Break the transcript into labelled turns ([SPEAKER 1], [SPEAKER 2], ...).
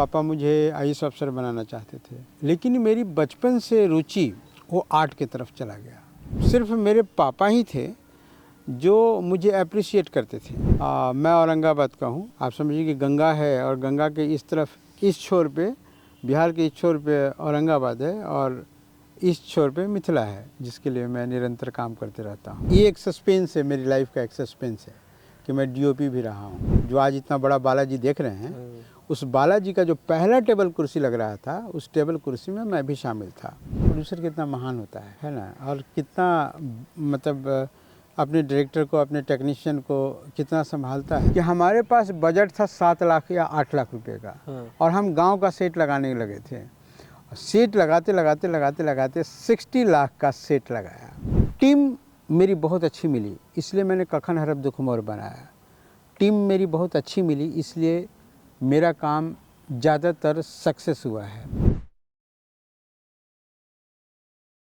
[SPEAKER 1] पापा मुझे आईएएस अफसर बनाना चाहते थे, लेकिन मेरी बचपन से रुचि वो आर्ट की तरफ चला गया। सिर्फ मेरे पापा ही थे जो मुझे अप्रिशिएट करते थे। मैं औरंगाबाद का हूँ। आप समझिए कि गंगा है और गंगा के इस तरफ, इस छोर पे, बिहार के इस छोर पे औरंगाबाद है और इस छोर पे मिथिला है, जिसके लिए मैं निरंतर काम करते रहता हूँ। ये एक सस्पेंस है, मेरी लाइफ का एक सस्पेंस है कि मैं डीओपी भी रहा हूँ। जो आज इतना बड़ा बालाजी देख रहे हैं, उस बालाजी का जो पहला टेबल कुर्सी लग रहा था, उस टेबल कुर्सी में मैं भी शामिल था। प्रोड्यूसर कितना महान होता है ना, और कितना मतलब अपने डायरेक्टर को, अपने टेक्नीशियन को कितना संभालता है। कि हमारे पास बजट था 7 लाख या 8 लाख रुपए का, और हम गांव का सेट लगाने लगे थे। सेट लगाते लगाते लगाते लगाते 60 लाख का सेट लगाया। टीम मेरी बहुत अच्छी मिली, इसलिए मैंने कखन हरब दुख मोर बनाया। टीम मेरी बहुत अच्छी मिली, इसलिए मेरा काम ज़्यादातर सक्सेस हुआ है।